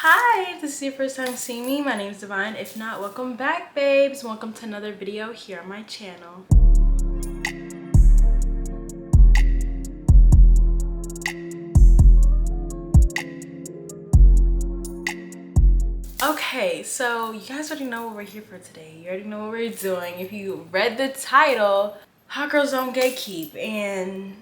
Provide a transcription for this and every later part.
Hi, if this is your first time seeing me, my name is Divine. If not, welcome back, babes. Welcome to another video here on my channel. Okay, so you guys already know what we're here for today. You already know what we're doing. If you read the title, Hot Girls Don't Gatekeep. And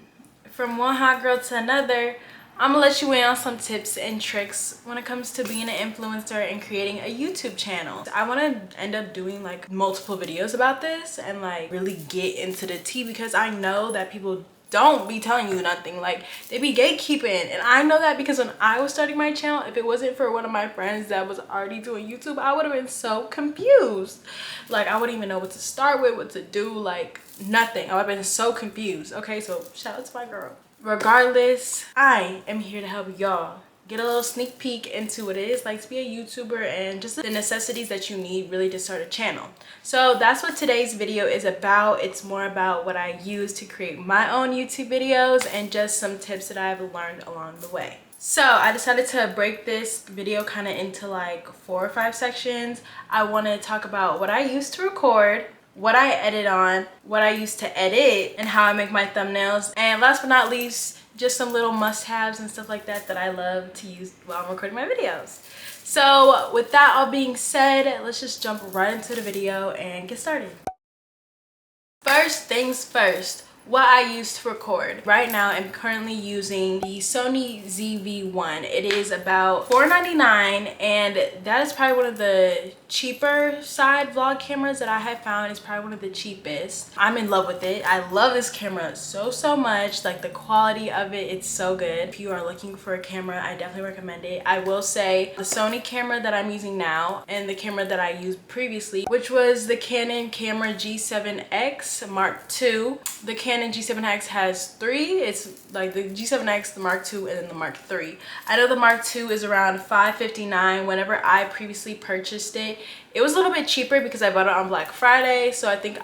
from one hot girl to another, I'm gonna let you in on some tips and tricks when it comes to being an influencer and creating a YouTube channel. I want to end up doing like multiple videos about this and like really get into the tea, because I know that people don't be telling you nothing. Like, they be gatekeeping, and I know that because when I was starting my channel, if it wasn't for one of my friends that was already doing YouTube, I would have been so confused. Like, I wouldn't even know what to start with, what to do, like nothing. I would have been so confused. Okay, so shout out to my girl. Regardless, I am here to help y'all get a little sneak peek into what it is like to be a YouTuber and just the necessities that you need really to start a channel. So that's what today's video is about. It's more about what I use to create my own YouTube videos and just some tips that I've learned along the way. So I decided to break this video kind of into like 4 or 5 sections. I want to talk about what I use to record, what I edit on, what I use to edit, and how I make my thumbnails, and last but not least, just some little must-haves and stuff like that that I love to use while I'm recording my videos. So with that all being said, let's just jump right into the video and get started. First things first, what I use to record. Right now I'm currently using the Sony ZV-1. It is about $4.99, and that is probably one of the cheaper side vlog cameras that I have found. It's probably one of the cheapest. I'm in love with it. I love this camera so much. Like, the quality of it, it's so good. If you are looking for a camera, I definitely recommend it. I will say the Sony camera that I'm using now and the camera that I used previously, which was the Canon camera G7X Mark II. The Canon G7X has 3. It's like the G7X, the Mark II, and then the Mark III. I know the Mark II is around $559. Whenever I previously purchased it, it was a little bit cheaper because I bought it on Black Friday. So I think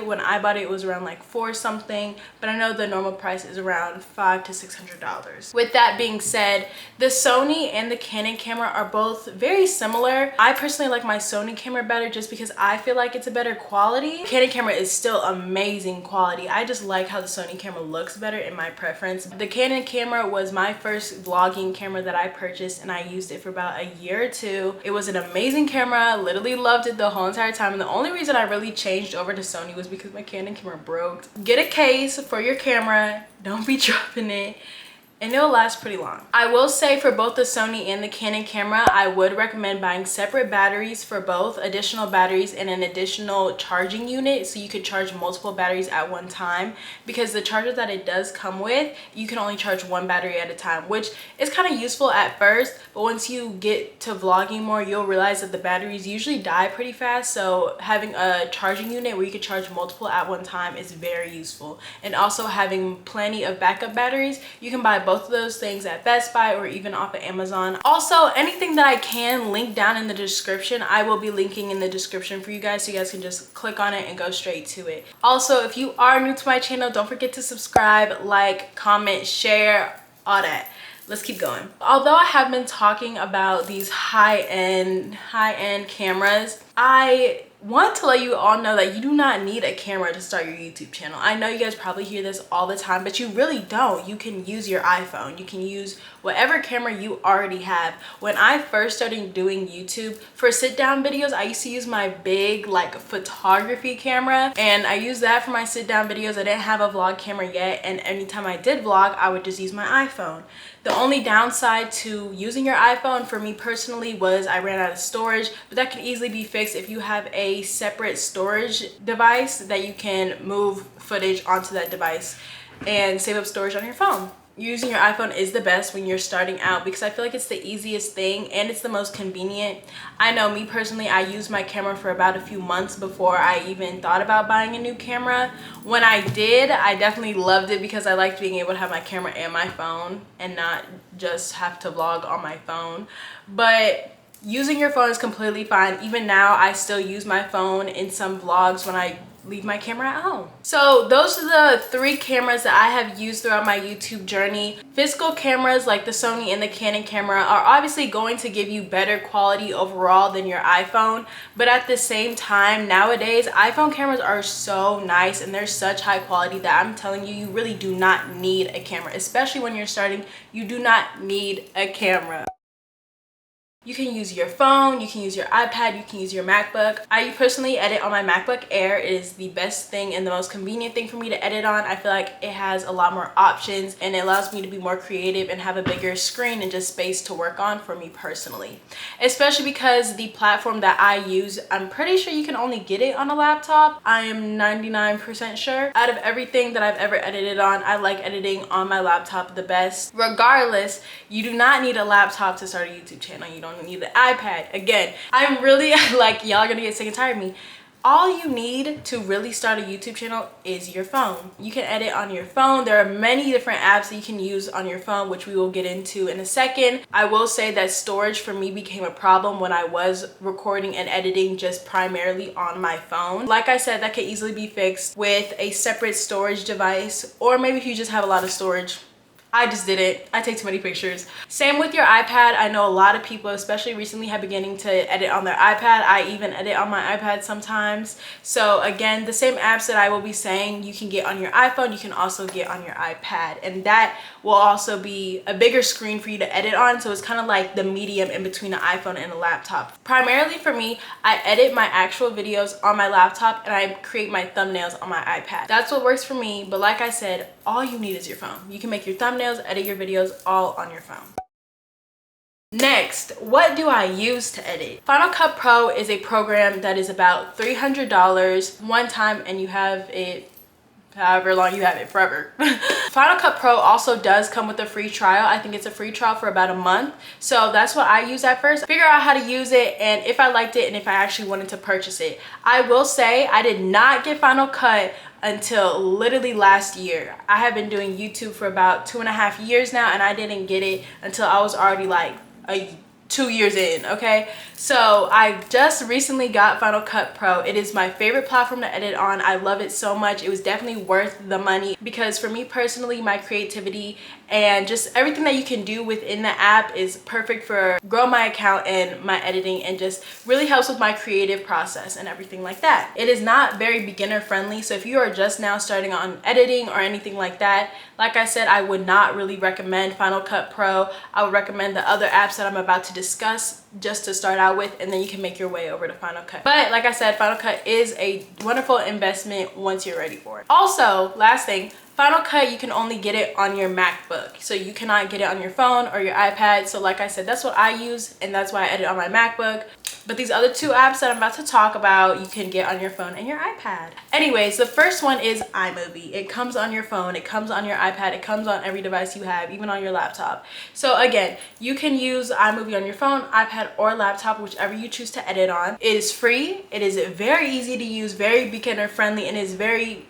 when I bought it, it was around like 4 something, but I know the normal price is around $500 to $600. With that being said, the Sony and the Canon camera are both very similar. I personally like my Sony camera better just because I feel like it's a better quality. Canon camera is still amazing quality. I just like how the Sony camera looks better in my preference. The Canon camera was my first vlogging camera that I purchased, and I used it for about a year or 2. It was an amazing camera. Literally loved it the whole entire time, and the only reason I really changed over to Sony was because my Canon camera broke. Get a case for your camera, don't be dropping it, and it'll last pretty long. I will say for both the Sony and the Canon camera, I would recommend buying separate batteries for both, additional batteries and an additional charging unit, so you could charge multiple batteries at one time, because the charger that it does come with, you can only charge one battery at a time, which is kind of useful at first, but once you get to vlogging more, you'll realize that the batteries usually die pretty fast. So having a charging unit where you could charge multiple at one time is very useful. And also having plenty of backup batteries. You can buy both of those things at Best Buy or even off of Amazon. Also, anything that I can link down in the description, I will be linking in the description for you guys, so you guys can just click on it and go straight to it. Also, if you are new to my channel, don't forget to subscribe, like, comment, share, all that. Let's keep going. Although I have been talking about these high-end cameras, I want to let you all know that you do not need a camera to start your YouTube channel. I know you guys probably hear this all the time, but you really don't. You can use your iPhone. You can use whatever camera you already have. When I first started doing YouTube for sit-down videos, I used to use my big like photography camera, and I used that for my sit-down videos. I didn't have a vlog camera yet, and anytime I did vlog, I would just use my iPhone. The only downside to using your iPhone for me personally was I ran out of storage, but that can easily be fixed if you have a separate storage device that you can move footage onto that device and save up storage on your phone. Using your iPhone is the best when you're starting out, because I feel like it's the easiest thing and it's the most convenient. I know me personally, I used my camera for about a few months before I even thought about buying a new camera. When I did, I definitely loved it because I liked being able to have my camera and my phone and not just have to vlog on my phone. But using your phone is completely fine. Even now, I still use my phone in some vlogs when I leave my camera at home. So those are the 3 cameras that I have used throughout my YouTube journey. Physical cameras like the Sony and the Canon camera are obviously going to give you better quality overall than your iPhone, but at the same time, nowadays iPhone cameras are so nice and they're such high quality that I'm telling you, you really do not need a camera. Especially when you're starting, you do not need a camera. You can use your phone, you can use your iPad, you can use your MacBook. I personally edit on my MacBook Air. It is the best thing and the most convenient thing for me to edit on. I feel like it has a lot more options and it allows me to be more creative and have a bigger screen and just space to work on for me personally. Especially because the platform that I use, I'm pretty sure you can only get it on a laptop. I am 99% sure. Out of everything that I've ever edited on, I like editing on my laptop the best. Regardless, you do not need a laptop to start a YouTube channel. You don't need the iPad. Again, I'm really like, y'all are gonna get sick and tired of me. All you need to really start a YouTube channel is your phone. You can edit on your phone. There are many different apps that you can use on your phone, which we will get into in a second. I will say that storage for me became a problem when I was recording and editing just primarily on my phone. Like I said, that could easily be fixed with a separate storage device, or maybe if you just have a lot of storage. I just did it. I take too many pictures. Same with your iPad. I know a lot of people, especially recently, have been beginning to edit on their iPad. I even edit on my iPad sometimes. So again, the same apps that I will be saying you can get on your iPhone, you can also get on your iPad. And that will also be a bigger screen for you to edit on. So it's kind of like the medium in between an iPhone and a laptop. Primarily for me, I edit my actual videos on my laptop and I create my thumbnails on my iPad. That's what works for me. But like I said, all you need is your phone. You can make your thumbnails, edit your videos all on your phone. Next, what do I use to edit? Final Cut Pro is a program that is about $300 one time and you have it however long you have it, forever. Final Cut Pro also does come with a free trial. I think it's a free trial for about a month. So that's what I use at first. Figure out how to use it and if I liked it and if I actually wanted to purchase it. I will say I did not get Final Cut until literally last year. I have been doing YouTube for about 2.5 years now and I didn't get it until I was already like 2 years in, okay? So I just recently got Final Cut Pro. It is my favorite platform to edit on. I love it so much. It was definitely worth the money because for me personally, my creativity and just everything that you can do within the app is perfect for grow my account and my editing and just really helps with my creative process and everything like that. It is not very beginner friendly, so if you are just now starting on editing or anything like that, like I said, I would not really recommend Final Cut Pro. I would recommend the other apps that I'm about to discuss just to start out with, and then you can make your way over to Final Cut. But like I said, Final Cut is a wonderful investment once you're ready for it. Also, last thing, Final Cut, you can only get it on your MacBook. So you cannot get it on your phone or your iPad. So like I said, that's what I use and that's why I edit on my MacBook. But these other 2 apps that I'm about to talk about, you can get on your phone and your iPad. Anyways, the first one is iMovie. It comes on your phone, it comes on your iPad, it comes on every device you have, even on your laptop. So again, you can use iMovie on your phone, iPad, or laptop, whichever you choose to edit on. It is free, it is very easy to use, very beginner friendly, and is very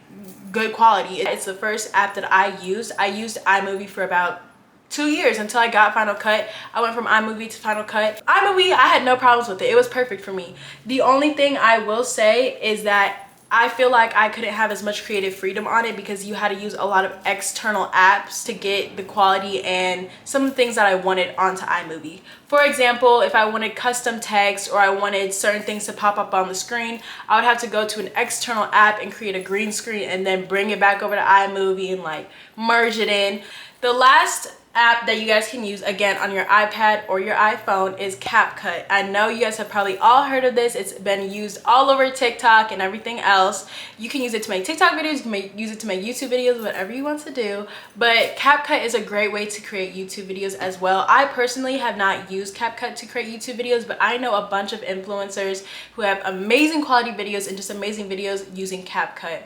good quality. It's the first app that I used. I used iMovie for about 2 years until I got Final Cut. I went from iMovie to Final Cut. iMovie, I had no problems with it. It was perfect for me. The only thing I will say is that I feel like I couldn't have as much creative freedom on it because you had to use a lot of external apps to get the quality and some of the things that I wanted onto iMovie. For example, if I wanted custom text or I wanted certain things to pop up on the screen, I would have to go to an external app and create a green screen and then bring it back over to iMovie and like merge it in. The last app that you guys can use again on your iPad or your iPhone is CapCut. I know you guys have probably all heard of this. It's been used all over TikTok and everything else. You can use it to make TikTok videos, you can use it to make YouTube videos, whatever you want to do. But CapCut is a great way to create YouTube videos as well. I personally have not used CapCut to create YouTube videos, but I know a bunch of influencers who have amazing quality videos and just amazing videos using CapCut.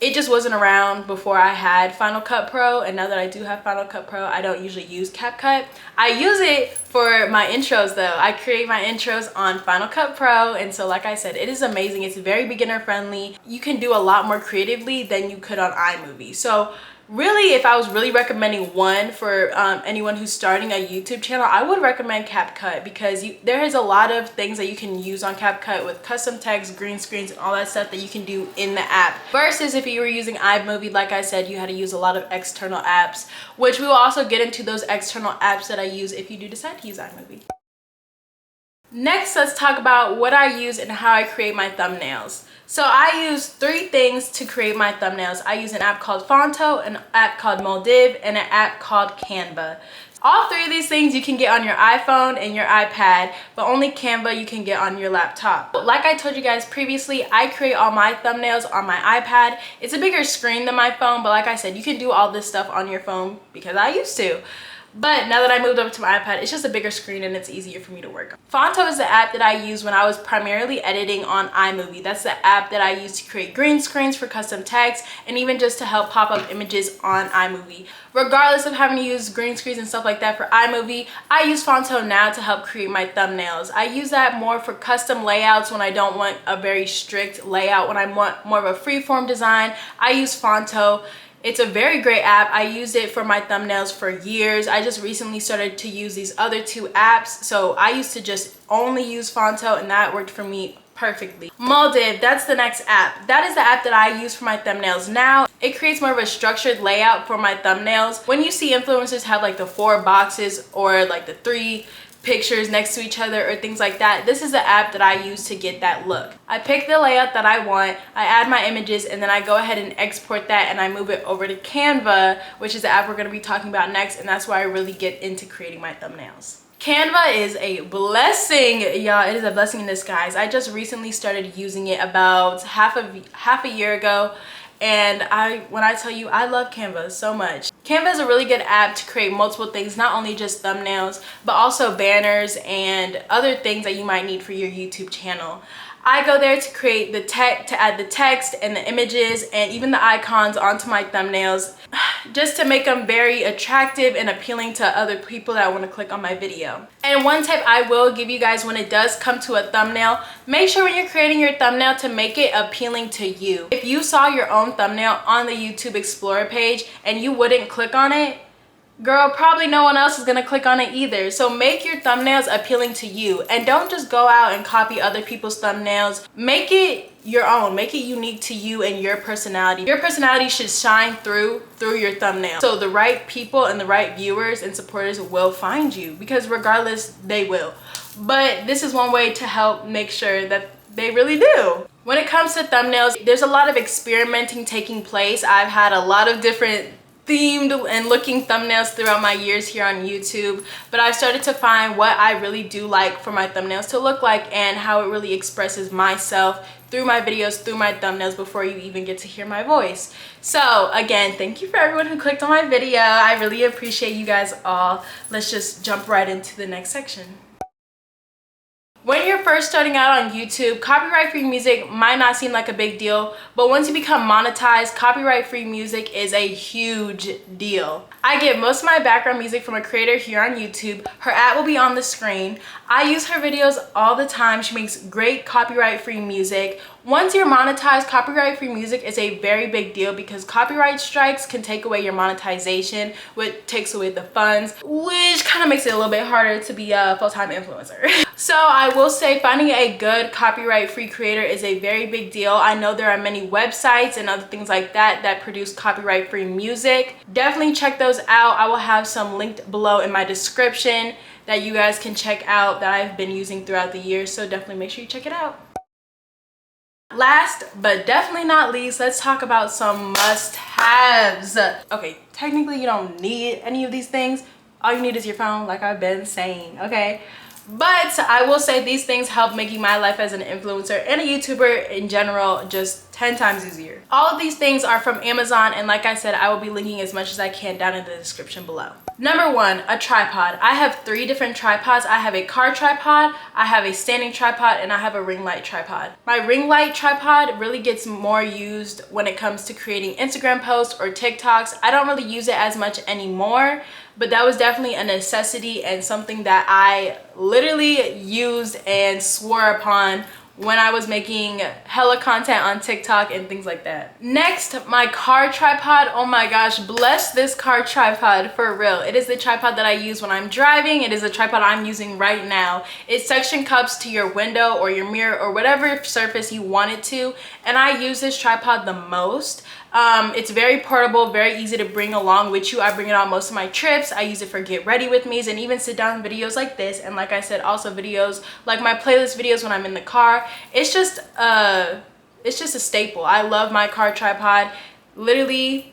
It just wasn't around before I had Final Cut Pro, and now that I do have Final Cut Pro, I don't usually use CapCut. I use it for my intros though. I create my intros on Final Cut Pro, and so like I said, it is amazing. It's very beginner friendly. You can do a lot more creatively than you could on iMovie. So Really, if I was really recommending one for anyone who's starting a YouTube channel, I would recommend CapCut, because there is a lot of things that you can use on CapCut with custom text, green screens, and all that stuff that you can do in the app. Versus if you were using iMovie, like I said, you had to use a lot of external apps, which we will also get into those external apps that I use if you do decide to use iMovie. Next, let's talk about what I use and how I create my thumbnails. So I use 3 things to create my thumbnails. I use an app called Fonto, an app called Moldiv, and an app called Canva. All 3 of these things you can get on your iPhone and your iPad, but only Canva you can get on your laptop. Like I told you guys previously, I create all my thumbnails on my iPad. It's a bigger screen than my phone, but like I said, you can do all this stuff on your phone because I used to. But now that I moved over to my iPad, it's just a bigger screen and it's easier for me to work on. Fonto is the app that I use when I was primarily editing on iMovie. That's the app that I use to create green screens for custom text and even just to help pop up images on iMovie. Regardless of having to use green screens and stuff like that for iMovie, I use Fonto now to help create my thumbnails. I use that more for custom layouts when I don't want a very strict layout. When I want more of a freeform design, I use Fonto. It's a very great app. I used it for my thumbnails for years. I just recently started to use these other 2 apps. So I used to just only use Fonto, and that worked for me perfectly. Moldiv, that's the next app. That is the app that I use for my thumbnails now. It creates more of a structured layout for my thumbnails. When you see influencers have like the 4 boxes or like the 3 pictures next to each other or things like that, this is the app that I use to get that look. I pick the layout that I want, I add my images, and then I go ahead and export that and I move it over to Canva, which is the app we're going to be talking about next, and that's where I really get into creating my thumbnails. Canva is a blessing, y'all. It is a blessing in disguise. I just recently started using it about half a year ago, and when I tell you, I love Canva so much. Canva is a really good app to create multiple things, not only just thumbnails, but also banners and other things that you might need for your YouTube channel. I go there to create the text, to add the text and the images and even the icons onto my thumbnails, just to make them very attractive and appealing to other people that want to click on my video. And one tip I will give you guys when it does come to a thumbnail, make sure when you're creating your thumbnail to make it appealing to you. If you saw your own thumbnail on the YouTube Explorer page and you wouldn't click on it, girl, probably no one else is gonna click on it either. So make your thumbnails appealing to you, and don't just go out and copy other people's thumbnails. Make it your own, make it unique to you and your personality. Your personality should shine through your thumbnail, so the right people and the right viewers and supporters will find you, because regardless, they will. But this is one way to help make sure that they really do. When it comes to thumbnails, there's a lot of experimenting taking place. I've had a lot of different themed and looking thumbnails throughout my years here on YouTube, but I've started to find what I really do like for my thumbnails to look like and how it really expresses myself through my videos, through my thumbnails, before you even get to hear my voice. So again, thank you for everyone who clicked on my video. I really appreciate you guys all. Let's just jump right into the next section. When you're first starting out on YouTube, copyright-free music might not seem like a big deal, but once you become monetized, copyright-free music is a huge deal. I get most of my background music from a creator here on YouTube. Her ad will be on the screen. I use her videos all the time. She makes great copyright-free music. Once you're monetized, copyright-free music is a very big deal, because copyright strikes can take away your monetization, which takes away the funds, which kind of makes it a little bit harder to be a full-time influencer. So I will say finding a good copyright-free creator is a very big deal. I know there are many websites and other things like that that produce copyright-free music. Definitely check those out. I will have some linked below in my description that you guys can check out that I've been using throughout the years, so definitely make sure you check it out. Last but definitely not least, let's talk about some must-haves. Okay, technically you don't need any of these things. All you need is your phone, like I've been saying, okay? But I will say these things help making my life as an influencer and a YouTuber in general just 10 times easier. All of these things are from Amazon, and like I said, I will be linking as much as I can down in the description below. Number 1, a tripod. I have 3 different tripods. I have a car tripod, I have a standing tripod, and I have a ring light tripod. My ring light tripod really gets more used when it comes to creating Instagram posts or TikToks. I don't really use it as much anymore, but that was definitely a necessity and something that I literally used and swore upon when I was making hella content on TikTok and things like that. Next, my car tripod. Oh my gosh, bless this car tripod, for real. It is the tripod that I use when I'm driving. It is the tripod I'm using right now. It suction cups to your window or your mirror or whatever surface you want it to, and I use this tripod the most. It's very portable, very easy to bring along with you. I bring it on most of my trips. I use it for get ready with me's and even sit down videos like this, and like I said, also videos like my playlist videos when I'm in the car. It's just a staple. I love my car tripod. Literally,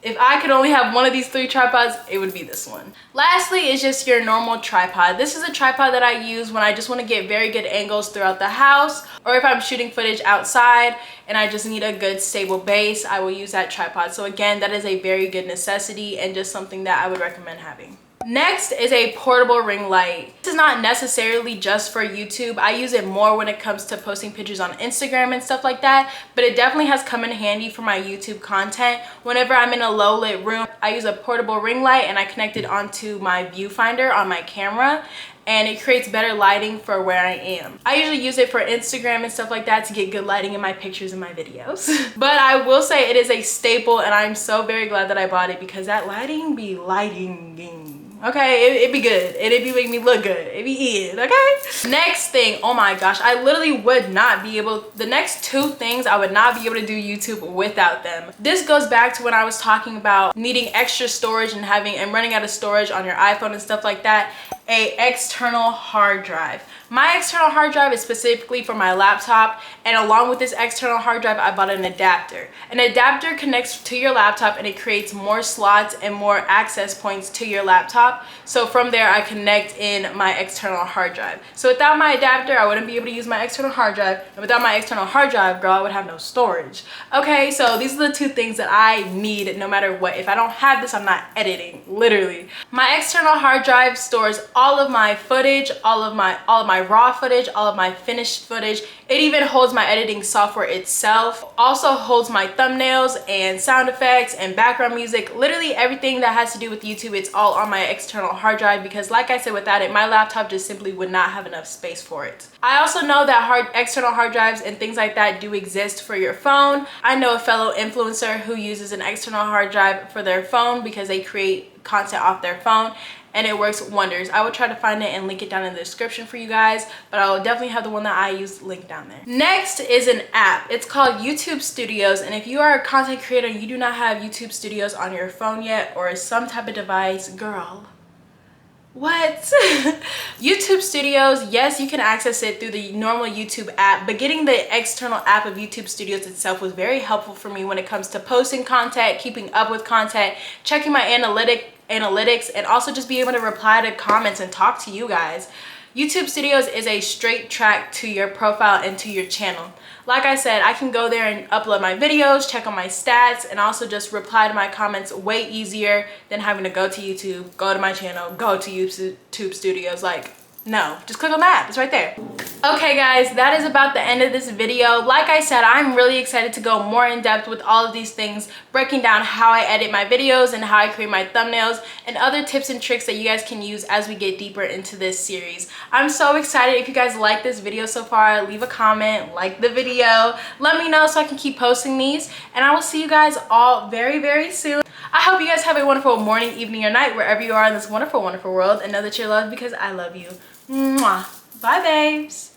if I could only have one of these 3 tripods, it would be this one. Lastly is just your normal tripod. This is a tripod that I use when I just want to get very good angles throughout the house, or if I'm shooting footage outside and I just need a good stable base, I will use that tripod. So again, that is a very good necessity and just something that I would recommend having. Next is a portable ring light. This is not necessarily just for YouTube. I use it more when it comes to posting pictures on Instagram and stuff like that, but it definitely has come in handy for my YouTube content. Whenever I'm in a low lit room, I use a portable ring light and I connect it onto my viewfinder on my camera, and it creates better lighting for where I am. I usually use it for Instagram and stuff like that to get good lighting in my pictures and my videos. But I will say it is a staple, and I'm so very glad that I bought it because that lighting be lighting. Okay, it be good, and it be making me look good. It be in, okay? Next thing, oh my gosh, I literally would not be able, the next 2 things, I would not be able to do YouTube without them. This goes back to when I was talking about needing extra storage and running out of storage on your iPhone and stuff like that. A external hard drive. My external hard drive is specifically for my laptop, and along with this external hard drive, I bought an adapter. An adapter connects to your laptop and it creates more slots and more access points to your laptop. So from there, I connect in my external hard drive. So without my adapter, I wouldn't be able to use my external hard drive. And without my external hard drive, girl, I would have no storage. Okay, so these are the 2 things that I need no matter what. If I don't have this, I'm not editing, literally. My external hard drive stores all of my footage, all of my raw footage, all of my finished footage. It even holds my editing software itself. Also holds my thumbnails and sound effects and background music. Literally everything that has to do with YouTube, it's all on my external hard drive because like I said, without it, my laptop just simply would not have enough space for it. I also know that external hard drives and things like that do exist for your phone. I know a fellow influencer who uses an external hard drive for their phone because they create content off their phone, and it works wonders. I will try to find it and link it down in the description for you guys, but I will definitely have the one that I use linked down there. Next is an app. It's called YouTube Studios, and if you are a content creator and you do not have YouTube Studios on your phone yet or some type of device, girl, what? YouTube Studios, yes, you can access it through the normal YouTube app, but getting the external app of YouTube Studios itself was very helpful for me when it comes to posting content, keeping up with content, checking my analytics, and also just be able to reply to comments and talk to you guys. YouTube Studios is a straight track to your profile and to your channel. Like I said, I can go there and upload my videos, check on my stats, and also just reply to my comments way easier than having to go to YouTube, go to my channel, go to YouTube Studios. Like, no, just click on the app, it's right there. Okay guys, that is about the end of this video. Like I said, I'm really excited to go more in depth with all of these things, breaking down how I edit my videos and how I create my thumbnails and other tips and tricks that you guys can use as we get deeper into this series. I'm so excited. If you guys like this video so far, leave a comment, like the video, let me know so I can keep posting these, and I will see you guys all very, very soon. I hope you guys have a wonderful morning, evening, or night wherever you are in this wonderful, wonderful world, and know that you're loved because I love you. Mwah. Bye, babes.